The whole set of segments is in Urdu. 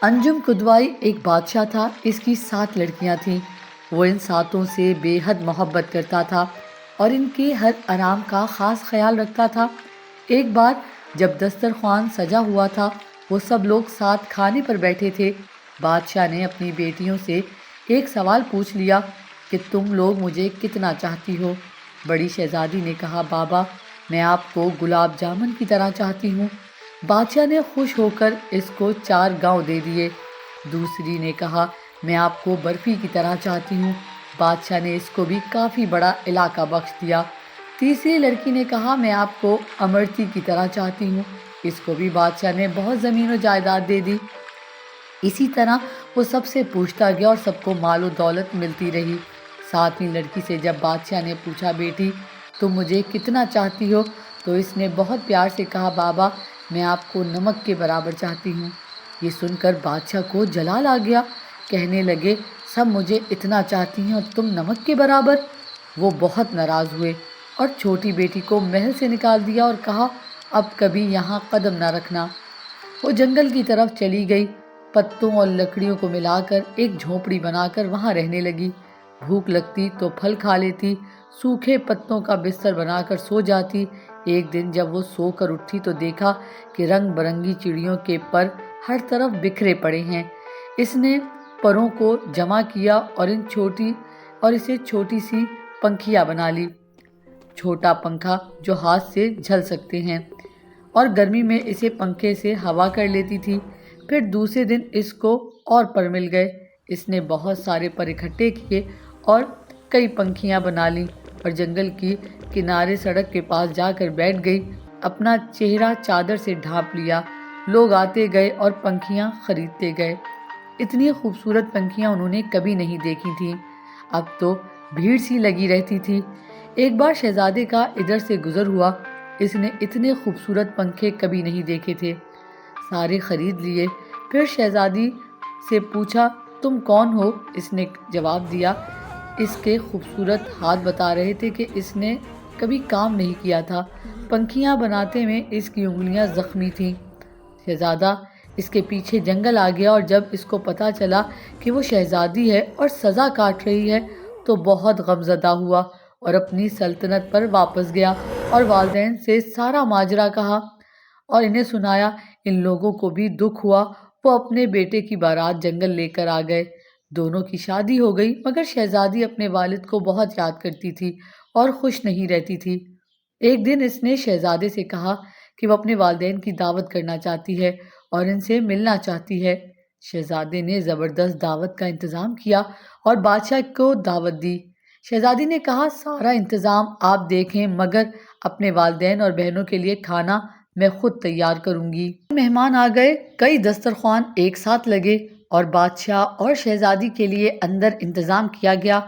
انجم کدوائی ایک بادشاہ تھا۔ اس کی 7 لڑکیاں تھیں۔ وہ ان 7 سے بے حد محبت کرتا تھا اور ان کے ہر آرام کا خاص خیال رکھتا تھا۔ ایک بار جب دسترخوان سجا ہوا تھا، وہ سب لوگ ساتھ کھانے پر بیٹھے تھے۔ بادشاہ نے اپنی بیٹیوں سے ایک سوال پوچھ لیا کہ تم لوگ مجھے کتنا چاہتی ہو؟ بڑی شہزادی نے کہا، بابا میں آپ کو گلاب جامن کی طرح چاہتی ہوں۔ بادشاہ نے خوش ہو کر اس کو 4 گاؤں دے دیے۔ دوسری نے کہا، میں آپ کو برفی کی طرح چاہتی ہوں۔ بادشاہ نے اس کو بھی کافی بڑا علاقہ بخش دیا۔ تیسری لڑکی نے کہا، میں آپ کو امرتی کی طرح چاہتی ہوں۔ اس کو بھی بادشاہ نے بہت زمین و جائیداد دے دی۔ اسی طرح وہ سب سے پوچھتا گیا اور سب کو مال و دولت ملتی رہی۔ 7ویں لڑکی سے جب بادشاہ نے پوچھا، بیٹی تم مجھے کتنا چاہتی ہو؟ تو اس نے بہت پیار سے کہا، بابا میں آپ کو نمک کے برابر چاہتی ہوں۔ یہ سن کر بادشاہ کو جلال آ گیا۔ کہنے لگے، سب مجھے اتنا چاہتی ہیں اور تم نمک کے برابر؟ وہ بہت ناراض ہوئے اور چھوٹی بیٹی کو محل سے نکال دیا اور کہا، اب کبھی یہاں قدم نہ رکھنا۔ وہ جنگل کی طرف چلی گئی۔ پتوں اور لکڑیوں کو ملا کر ایک جھونپڑی بنا کر وہاں رہنے لگی۔ بھوک لگتی تو پھل کھا لیتی، سوکھے پتوں کا بستر بنا کر سو جاتی۔ ایک دن جب وہ سو کر اٹھی تو دیکھا کہ رنگ برنگی چڑیوں کے پر ہر طرف بکھرے پڑے ہیں۔ اس نے پروں کو جمع کیا اور اسے چھوٹی سی پنکھیاں بنا لی۔ چھوٹا پنکھا جو ہاتھ سے جھل سکتے ہیں، اور گرمی میں اسے پنکھے سے ہوا کر لیتی تھی۔ پھر دوسرے دن اس کو اور پر مل گئے۔ اس نے بہت سارے پر اکٹھے کیے اور کئی پنکھیاں بنا لیں اور جنگل کی کنارے سڑک کے پاس جا کر بیٹھ گئی۔ اپنا چہرہ چادر سے ڈھانپ لیا۔ لوگ آتے گئے اور پنکھیاں خریدتے گئے۔ اتنی خوبصورت پنکھیاں انہوں نے کبھی نہیں دیکھی تھیں۔ اب تو بھیڑ سی لگی رہتی تھی۔ ایک بار شہزادے کا ادھر سے گزر ہوا۔ اس نے اتنے خوبصورت پنکھے کبھی نہیں دیکھے تھے۔ سارے خرید لیے۔ پھر شہزادی سے پوچھا، تم کون ہو؟ اس نے جواب دیا۔ اس کے خوبصورت ہاتھ بتا رہے تھے کہ اس نے کبھی کام نہیں کیا تھا۔ پنکھیاں بناتے میں اس کی انگلیاں زخمی تھیں۔ شہزادہ اس کے پیچھے جنگل آ گیا اور جب اس کو پتا چلا کہ وہ شہزادی ہے اور سزا کاٹ رہی ہے تو بہت غمزدہ ہوا اور اپنی سلطنت پر واپس گیا اور والدین سے سارا ماجرا کہا اور انہیں سنایا۔ ان لوگوں کو بھی دکھ ہوا۔ وہ اپنے بیٹے کی بارات جنگل لے کر آ گئے۔ دونوں کی شادی ہو گئی، مگر شہزادی اپنے والد کو بہت یاد کرتی تھی اور خوش نہیں رہتی تھی۔ ایک دن اس نے شہزادے سے کہا کہ وہ اپنے والدین کی دعوت کرنا چاہتی ہے اور ان سے ملنا چاہتی ہے۔ شہزادے نے زبردست دعوت کا انتظام کیا اور بادشاہ کو دعوت دی۔ شہزادی نے کہا، سارا انتظام آپ دیکھیں، مگر اپنے والدین اور بہنوں کے لیے کھانا میں خود تیار کروں گی۔ مہمان آ گئے، کئی دسترخوان ایک ساتھ لگے اور بادشاہ اور شہزادی کے لیے اندر انتظام کیا گیا۔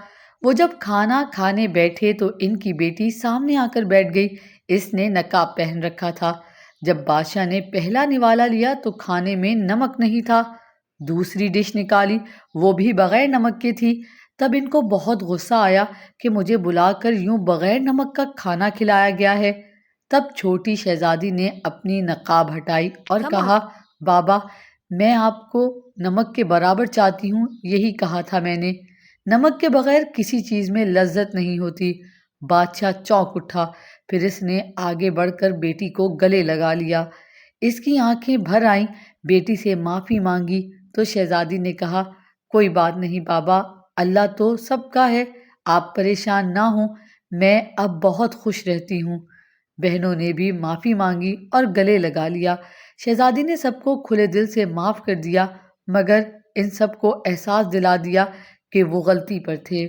وہ جب کھانا کھانے بیٹھے تو ان کی بیٹی سامنے آ کر بیٹھ گئی۔ اس نے نقاب پہن رکھا تھا۔ جب بادشاہ نے پہلا نوالا لیا تو کھانے میں نمک نہیں تھا۔ دوسری ڈش نکالی، وہ بھی بغیر نمک کی تھی۔ تب ان کو بہت غصہ آیا کہ مجھے بلا کر یوں بغیر نمک کا کھانا کھلایا گیا ہے۔ تب چھوٹی شہزادی نے اپنی نقاب ہٹائی اور کہا، بابا میں آپ کو نمک کے برابر چاہتی ہوں، یہی کہا تھا میں نے۔ نمک کے بغیر کسی چیز میں لذت نہیں ہوتی۔ بادشاہ چونک اٹھا۔ پھر اس نے آگے بڑھ کر بیٹی کو گلے لگا لیا۔ اس کی آنکھیں بھر آئیں۔ بیٹی سے معافی مانگی تو شہزادی نے کہا، کوئی بات نہیں بابا، اللہ تو سب کا ہے، آپ پریشان نہ ہوں، میں اب بہت خوش رہتی ہوں۔ بہنوں نے بھی معافی مانگی اور گلے لگا لیا۔ شہزادی نے سب کو کھلے دل سے معاف کر دیا، مگر ان سب کو احساس دلا دیا کہ وہ غلطی پر تھے۔